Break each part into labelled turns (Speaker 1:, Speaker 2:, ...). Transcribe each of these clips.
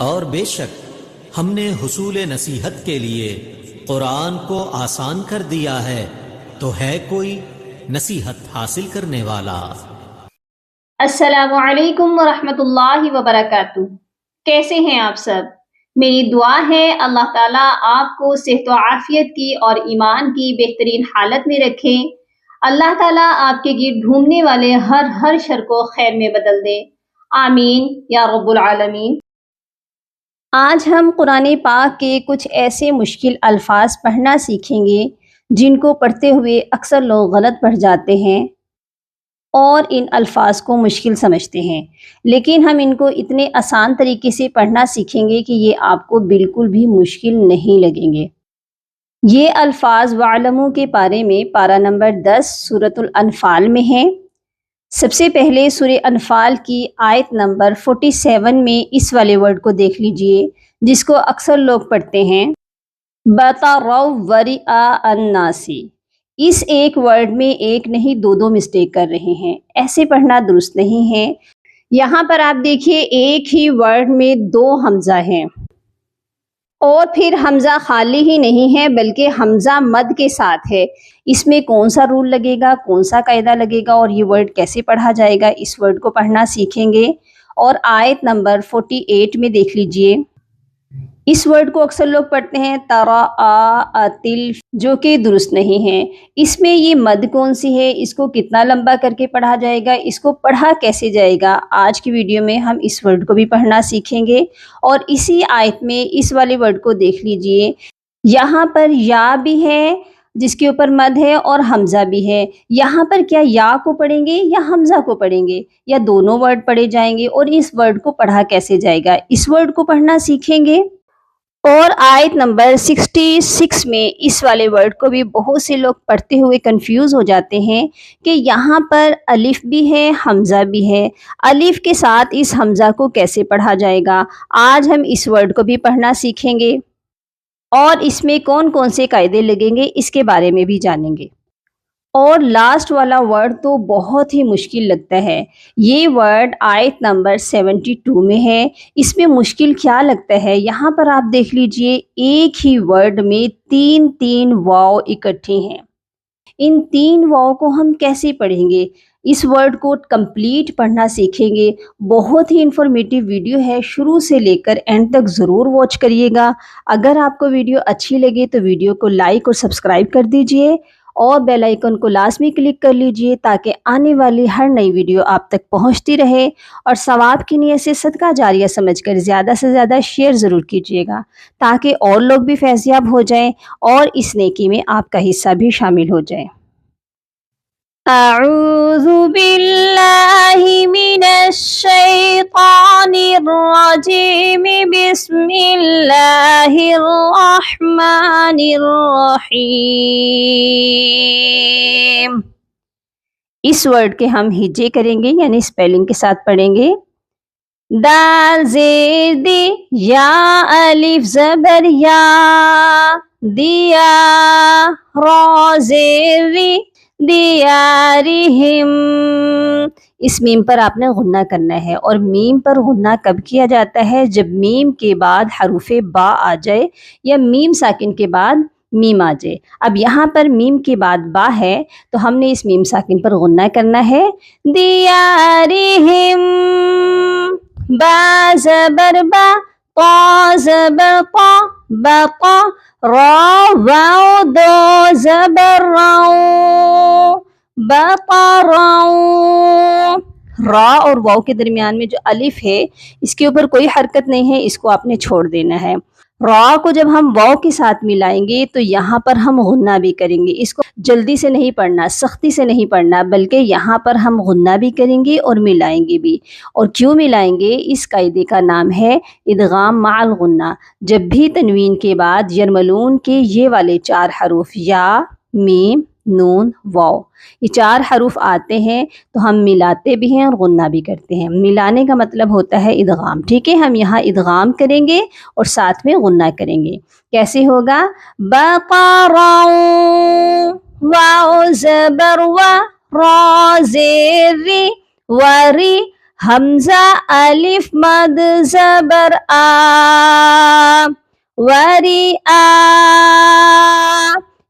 Speaker 1: اور بے شک ہم نے حصول نصیحت کے لیے قرآن کو آسان کر دیا ہے، تو ہے کوئی نصیحت حاصل کرنے والا؟
Speaker 2: السلام علیکم ورحمۃ اللہ وبرکاتہ۔ کیسے ہیں آپ سب؟ میری دعا ہے اللہ تعالیٰ آپ کو صحت و عافیت کی اور ایمان کی بہترین حالت میں رکھے۔ اللہ تعالیٰ آپ کے گرد گھومنے والے ہر شر کو خیر میں بدل دے، آمین یا رب العالمین۔ آج ہم قرآن پاک کے کچھ ایسے مشکل الفاظ پڑھنا سیکھیں گے جن کو پڑھتے ہوئے اکثر لوگ غلط پڑھ جاتے ہیں اور ان الفاظ کو مشکل سمجھتے ہیں، لیکن ہم ان کو اتنے آسان طریقے سے پڑھنا سیکھیں گے کہ یہ آپ کو بالکل بھی مشکل نہیں لگیں گے۔ یہ الفاظ وَاعْلَمُوا کے پارے میں پارہ نمبر 10 سورۃ الانفال میں ہیں۔ سب سے پہلے سورہ انفال کی آیت نمبر 47 میں اس والے ورڈ کو دیکھ لیجئے جس کو اکثر لوگ پڑھتے ہیں بَطَرَوْا وَرِئَاءَ النَّاسِ۔ اس ایک ورڈ میں ایک نہیں دو مسٹیک کر رہے ہیں، ایسے پڑھنا درست نہیں ہے۔ یہاں پر آپ دیکھیے ایک ہی ورڈ میں 2 حمزہ ہیں، اور پھر حمزہ خالی ہی نہیں ہے بلکہ حمزہ مد کے ساتھ ہے۔ اس میں کون سا رول لگے گا، کون سا قاعدہ لگے گا اور یہ ورڈ کیسے پڑھا جائے گا، اس ورڈ کو پڑھنا سیکھیں گے۔ اور آیت نمبر 48 میں دیکھ لیجئے، اس ورڈ کو اکثر لوگ پڑھتے ہیں تراءتل، جو کہ درست نہیں ہے۔ اس میں یہ مد کون سی ہے، اس کو کتنا لمبا کر کے پڑھا جائے گا، اس کو پڑھا کیسے جائے گا، آج کی ویڈیو میں ہم اس ورڈ کو بھی پڑھنا سیکھیں گے۔ اور اسی آیت میں اس والے ورڈ کو دیکھ لیجئے، یہاں پر یا بھی ہے جس کے اوپر مد ہے اور حمزہ بھی ہے۔ یہاں پر کیا یا کو پڑھیں گے یا حمزہ کو پڑھیں گے، یا دونوں ورڈ پڑھے جائیں گے، اور اس ورڈ کو پڑھا کیسے جائے گا، اس ورڈ کو پڑھنا سیکھیں گے۔ اور آیت نمبر 66 میں اس والے ورڈ کو بھی بہت سے لوگ پڑھتے ہوئے کنفیوز ہو جاتے ہیں کہ یہاں پر الف بھی ہے حمزہ بھی ہے، الف کے ساتھ اس حمزہ کو کیسے پڑھا جائے گا۔ آج ہم اس ورڈ کو بھی پڑھنا سیکھیں گے اور اس میں کون کون سے قاعدے لگیں گے اس کے بارے میں بھی جانیں گے۔ اور لاسٹ والا ورڈ تو بہت ہی مشکل لگتا ہے، یہ ورڈ آیت نمبر 72 میں ہے۔ اس میں مشکل کیا لگتا ہے، یہاں پر آپ دیکھ لیجئے ایک ہی ورڈ میں 3 واو اکٹھے ہیں۔ ان 3 واو کو ہم کیسے پڑھیں گے، اس ورڈ کو کمپلیٹ پڑھنا سیکھیں گے۔ بہت ہی انفارمیٹیو ویڈیو ہے، شروع سے لے کر اینڈ تک ضرور واچ کریے گا۔ اگر آپ کو ویڈیو اچھی لگے تو ویڈیو کو لائک اور سبسکرائب کر دیجئے، اور بیل آئیکن کو لازمی کلک کر لیجئے تاکہ آنے والی ہر نئی ویڈیو آپ تک پہنچتی رہے۔ اور ثواب کی نیت سے صدقہ جاریہ سمجھ کر زیادہ سے زیادہ شیئر ضرور کیجئے گا تاکہ اور لوگ بھی فیض یاب ہو جائیں اور اس نیکی میں آپ کا حصہ بھی شامل ہو جائے۔ اعوذ باللہ من الشیطان الرجیم، بسم اللہ الرحمن الرحیم۔ اس ورڈ کے ہم ہجے کریں گے یعنی سپیلنگ کے ساتھ پڑھیں گے۔ دال زیر دی، یا الف زبر یا، دیا را زیر ری، دیارہم۔ اس میم پر آپ نے غنہ کرنا ہے، اور میم پر غنہ کب کیا جاتا ہے، جب میم کے بعد حروف با آ جائے یا میم ساکن کے بعد میم آ جائے۔ اب یہاں پر میم کے بعد با ہے تو ہم نے اس میم ساکن پر غنہ کرنا ہے۔ دیارہم، با زبر با، طا زبر طا، بطا، را واو دو زبر راو، بطراو۔ را اور واو کے درمیان میں جو الف ہے اس کے اوپر کوئی حرکت نہیں ہے، اس کو آپ نے چھوڑ دینا ہے۔ را کو جب ہم واو کے ساتھ ملائیں گے تو یہاں پر ہم غنہ بھی کریں گے، اس کو جلدی سے نہیں پڑھنا، سختی سے نہیں پڑھنا، بلکہ یہاں پر ہم غنہ بھی کریں گے اور ملائیں گے بھی۔ اور کیوں ملائیں گے، اس قاعدے کا نام ہے ادغام مع الغنہ۔ جب بھی تنوین کے بعد یرملون کے یہ والے 4 حروف یا، میم، نون، واو، یہ 4 حروف آتے ہیں تو ہم ملاتے بھی ہیں اور غنہ بھی کرتے ہیں۔ ملانے کا مطلب ہوتا ہے ادغام، ٹھیک ہے، ہم یہاں ادغام کریں گے اور ساتھ میں غنہ کریں گے۔ کیسے ہوگا، بقراو، واو زبر وا، را زیر ری، وری،
Speaker 3: حمزہ الف مد زبر آ، وری آ.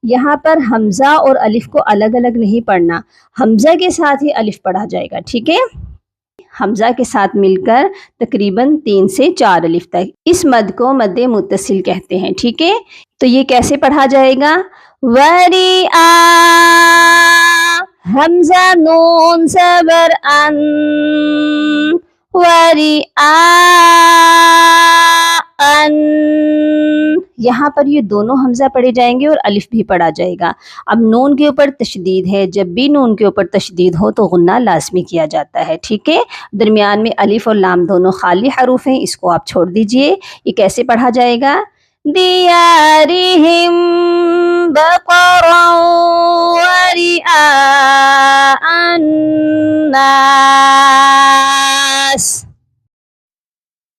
Speaker 3: یہاں پر حمزہ اور الف کو الگ الگ نہیں پڑھنا، حمزہ کے ساتھ ہی الف پڑھا جائے گا، ٹھیک ہے؟ حمزہ کے ساتھ مل کر تقریباً 3 سے 4 الف تک. اس مد کو مد متصل کہتے ہیں، ٹھیک ہے؟ تو یہ کیسے پڑھا جائے گا؟ وری آ، حمزہ نون زبر ان، وری آ ان. یہاں پر یہ دونوں حمزہ پڑھے جائیں گے اور الف بھی پڑھا جائے گا. اب نون کے اوپر تشدید ہے، جب بھی نون کے اوپر تشدید ہو تو غنہ لازمی کیا جاتا ہے، ٹھیک ہے؟ درمیان میں الف اور لام دونوں خالی حروف ہیں، اس کو آپ چھوڑ دیجئے. یہ کیسے پڑھا جائے گا؟ دیارہم بقرا ورئاء الناس.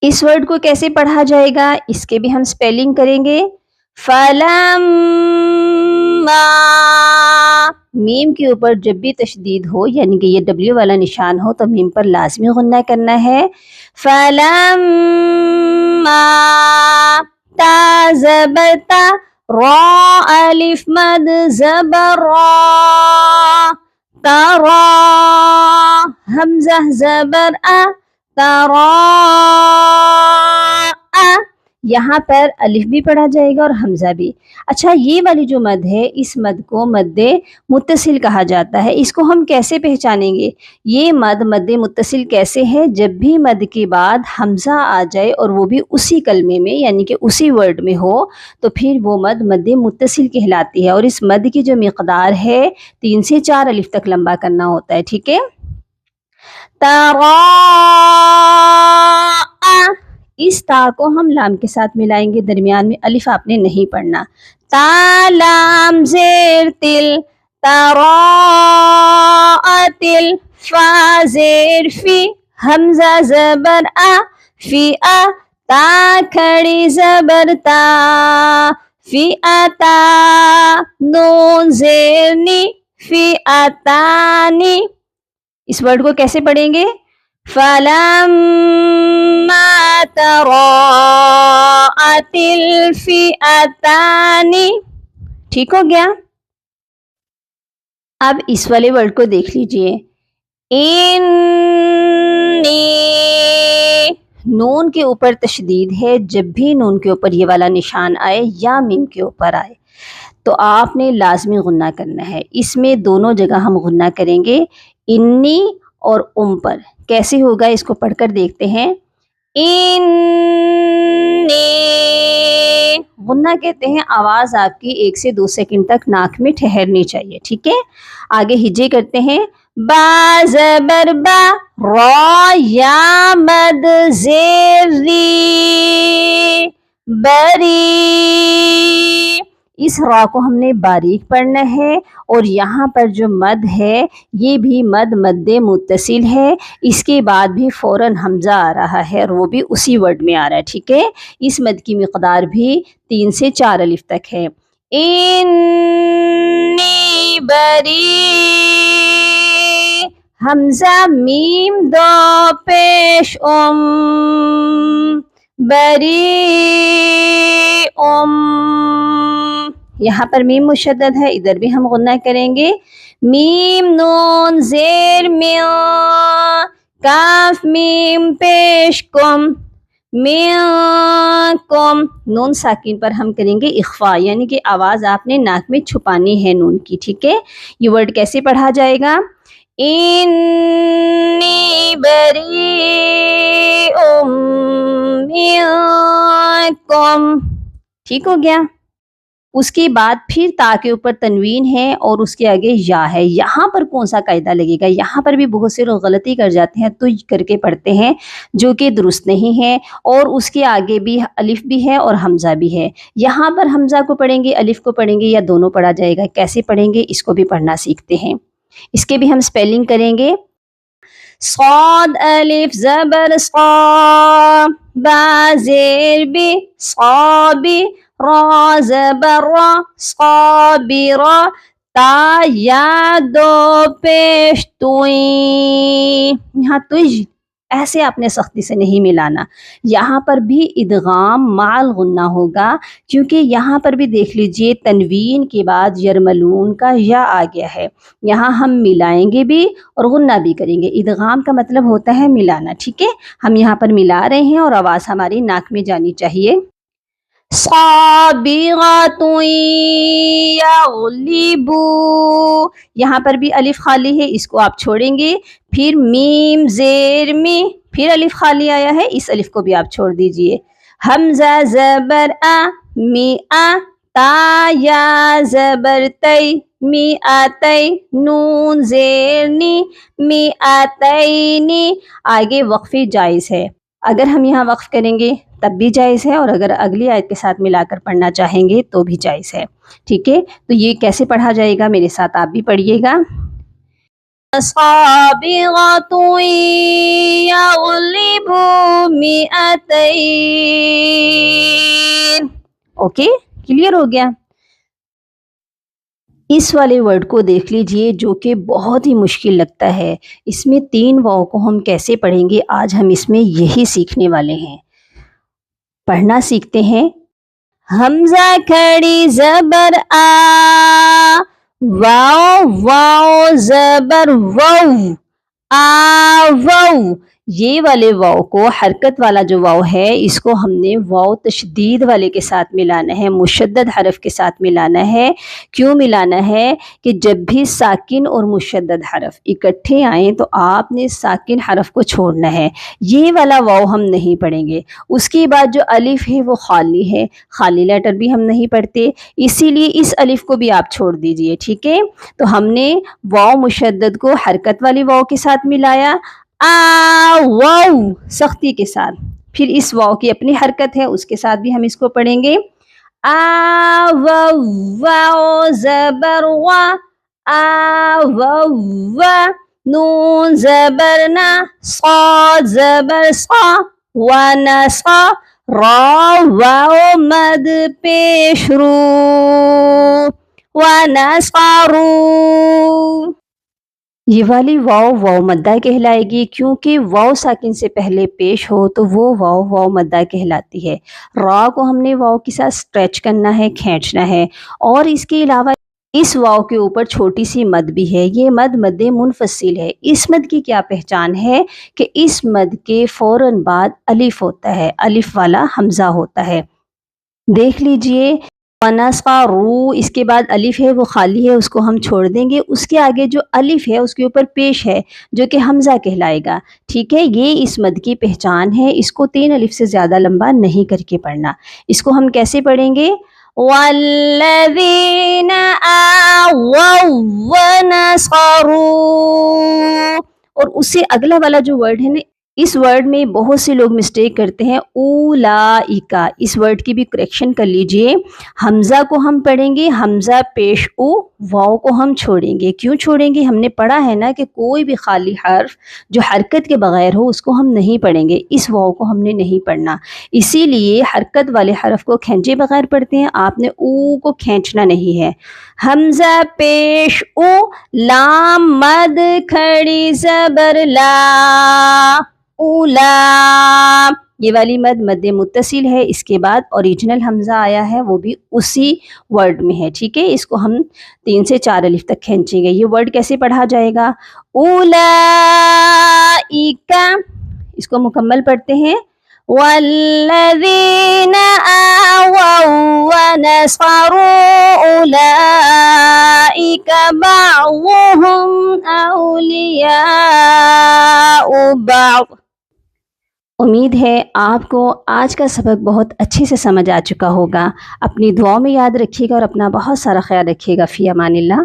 Speaker 3: اس ورڈ کو کیسے پڑھا جائے گا؟ اس کے بھی ہم سپیلنگ کریں گے. فلما، میم کے اوپر جب بھی تشدید ہو یعنی کہ یہ ڈبلیو والا نشان ہو تو میم پر لازمی غنہ کرنا ہے. فلما، تا زبر تا، را الف مد زبر را، ترا، حمزہ زبر ا، ترا. یہاں پر الف بھی پڑھا جائے گا اور حمزہ بھی. اچھا، یہ والی جو مد ہے اس مد کو مد متصل کہا جاتا ہے. اس کو ہم کیسے پہچانیں گے؟ یہ مد متصل کیسے ہے؟ جب بھی مد کے بعد حمزہ آ جائے اور وہ بھی اسی کلمے میں یعنی کہ اسی ورڈ میں ہو تو پھر وہ مد متصل کہلاتی ہے. اور اس مد کی جو مقدار ہے 3 سے 4 الف تک لمبا کرنا ہوتا ہے، ٹھیک ہے؟ ترا، اس تا کو ہم لام کے ساتھ ملائیں گے، درمیان میں الف آپ نے نہیں پڑھنا. تا لام زیر تل، تراءتل، فا زیر فی، حمزہ زبر ا، فی ا، تا کھڑی زبر تا، فی اتا، نون زیر نی، فی اتانی. اس ورڈ کو کیسے پڑھیں گے؟ فَلَمَّا تَرَاءَتِ الْفِئَتَانِ. ٹھیک ہو گیا؟ اب اس والے ورڈ کو دیکھ لیجئے. انی، نون کے اوپر تشدید ہے، جب بھی نون کے اوپر یہ والا نشان آئے یا میم کے اوپر آئے تو آپ نے لازمی غنہ کرنا ہے. اس میں دونوں جگہ ہم غنہ کریں گے، انی اور پر. کیسے ہوگا اس کو پڑھ کر دیکھتے ہیں. انی، غنہ کہتے ہیں آواز آپ کی 1 سے 2 سیکنڈ تک ناک میں ٹھہرنی چاہیے، ٹھیک ہے؟ آگے ہجے کرتے ہیں. با زبر با، را یا مد زیر ری، بری. اس را کو ہم نے باریک پڑھنا ہے اور یہاں پر جو مد ہے یہ بھی مد متصل ہے. اس کے بعد بھی فوراً حمزہ آ رہا ہے اور وہ بھی اسی ورڈ میں آ رہا ہے، ٹھیک ہے؟ اس مد کی مقدار بھی 3 سے 4 الف تک ہے. انی بری، حمزہ میم دو پیش بری یہاں پر میم مشدد ہے، ادھر بھی ہم غنہ کریں گے. میم نون زیر میو، کاف میم پیش کم، کم. نون ساکن پر ہم کریں گے اخفا یعنی کہ آواز آپ نے ناک میں چھپانی ہے نون کی، ٹھیک ہے؟ یہ ورڈ کیسے پڑھا جائے گا؟ انی بریء منکم. ٹھیک ہو گیا؟ اس کے بعد پھر تا کے اوپر تنوین ہے اور اس کے آگے یا ہے. یہاں پر کون سا قاعدہ لگے گا؟ یہاں پر بھی بہت سے لوگ غلطی کر جاتے ہیں، تو کر کے پڑھتے ہیں جو کہ درست نہیں ہے. اور اس کے آگے بھی الف بھی ہے اور حمزہ بھی ہے. یہاں پر حمزہ کو پڑھیں گے، الف کو پڑھیں گے یا دونوں پڑھا جائے گا؟ کیسے پڑھیں گے اس کو بھی پڑھنا سیکھتے ہیں. اس کے بھی ہم سپیلنگ کریں گے. صاد الف زبر صا، با زیر بی، صابی، را زبر را، صابرا، تا یا دو پیش توئی. یہاں تج ایسے آپ نے سختی سے نہیں ملانا. یہاں پر بھی ادغام مع الغنہ ہوگا کیونکہ یہاں پر بھی دیکھ لیجئے تنوین کے بعد یرملون کا یا آ گیا ہے. یہاں ہم ملائیں گے بھی اور غنہ بھی کریں گے. ادغام کا مطلب ہوتا ہے ملانا. ٹھیک ہے, ہم یہاں پر ملا رہے ہیں اور آواز ہماری ناک میں جانی چاہیے. صابغات یغلبو, یہاں پر بھی الف خالی ہے, اس کو آپ چھوڑیں گے. پھر میم زیر میں پھر الف خالی آیا ہے, اس الف کو بھی آپ چھوڑ دیجئے. حمزہ زبر آ می آ, تا یا زبر تی می آتی, نون زیر نی می آتینی. آگے وقفی جائز ہے, اگر ہم یہاں وقف کریں گے تب بھی جائز ہے, اور اگر اگلی آیت کے ساتھ ملا کر پڑھنا چاہیں گے تو بھی جائز ہے. ٹھیک ہے, تو یہ کیسے پڑھا جائے گا, میرے ساتھ آپ بھی پڑھیے گا. صابغات یغلب مئتین. اوکے, کلیئر ہو گیا. اس والے ورڈ کو دیکھ لیجئے جو کہ بہت ہی مشکل لگتا ہے. اس میں 3 واؤ کو ہم کیسے پڑھیں گے, آج ہم اس میں یہی سیکھنے والے ہیں. پڑھنا سیکھتے ہیں. حمزہ کھڑی زبر آ, واو واو زبر وو, آ وو. یہ والے واو کو, حرکت والا جو واو ہے, اس کو ہم نے واو تشدید والے کے ساتھ ملانا ہے, مشدد حرف کے ساتھ ملانا ہے. کیوں ملانا ہے کہ جب بھی ساکن اور مشدد حرف اکٹھے آئیں تو آپ نے ساکن حرف کو چھوڑنا ہے. یہ والا واو ہم نہیں پڑھیں گے. اس کے بعد جو الف ہے وہ خالی ہے, خالی لیٹر بھی ہم نہیں پڑھتے, اسی لیے اس الف کو بھی آپ چھوڑ دیجئے. ٹھیک ہے, تو ہم نے واو مشدد کو حرکت والی واو کے ساتھ ملایا, آ واو سختی کے ساتھ. پھر اس واو کی اپنی حرکت ہے, اس کے ساتھ بھی ہم اس کو پڑھیں گے. آ واو واو زبر وا, آ واو وا. نون زبر نا, صاد زبر صا, وانا صا. را واو مد پیش رو, ونصرو. یہ والی واو واو مدہ کہلائے گی کیونکہ واو ساکن سے پہلے پیش ہو تو وہ واو واو مدہ کہلاتی ہے. را کو ہم نے واو کے ساتھ سٹریچ کرنا ہے, کھینچنا ہے. اور اس کے علاوہ اس واو کے اوپر چھوٹی سی مد بھی ہے, یہ مد مد منفصل ہے. اس مد کی کیا پہچان ہے کہ اس مد کے فوراً بعد الف ہوتا ہے, الف والا حمزہ ہوتا ہے. دیکھ لیجئے, ونصرو, اس کے بعد الف ہے وہ خالی ہے, اس کو ہم چھوڑ دیں گے. اس کے آگے جو الف ہے اس کے اوپر پیش ہے جو کہ حمزہ کہلائے گا. ٹھیک ہے, یہ اس مد کی پہچان ہے. اس کو 3 الف سے زیادہ لمبا نہیں کر کے پڑھنا. اس کو ہم کیسے پڑھیں گے؟ والذین آووا ونصروا. اور اس سے اگلا والا جو ورڈ ہے نا, اس ورڈ میں بہت سے لوگ مسٹیک کرتے ہیں, اولائکا. اس ورڈ کی بھی کریکشن کر لیجئے. حمزہ کو ہم پڑھیں گے حمزہ پیش او, واو کو ہم چھوڑیں گے. کیوں چھوڑیں گے؟ ہم نے پڑھا ہے نا کہ کوئی بھی خالی حرف جو حرکت کے بغیر ہو اس کو ہم نہیں پڑھیں گے. اس واو کو ہم نے نہیں پڑھنا, اسی لیے حرکت والے حرف کو کھینچے بغیر پڑھتے ہیں. آپ نے او کو کھینچنا نہیں ہے. حمزہ پیش او, لام مد کھڑی زبر لا, اولا. یہ والی مد مد متصل ہے. اس کے بعد اوریجنل حمزہ آیا ہے, وہ بھی اسی ورڈ میں ہے. ٹھیک ہے, اس کو ہم 3 سے 4 الف تک کھینچیں گے. یہ ورڈ کیسے پڑھا جائے گا؟ اولائکا. اس کو مکمل پڑھتے ہیں. والذین آووا ونصروا اولئک بعضهم اولیاء بعض. امید ہے آپ کو آج کا سبق بہت اچھے سے سمجھ آ چکا ہوگا. اپنی دعاؤں میں یاد رکھیے گا اور اپنا بہت سارا خیال رکھیے گا. فی امان اللہ.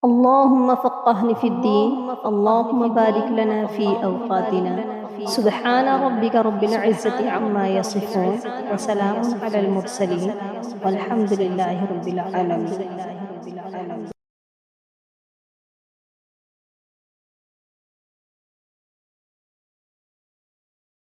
Speaker 3: اللہم فقہنا فی الدین, اللہم بارک لنا فی اوقاتنا. سبحان ربک رب العزت عما یصفون, وسلام علی المرسلین, والحمد للہ رب العالمین.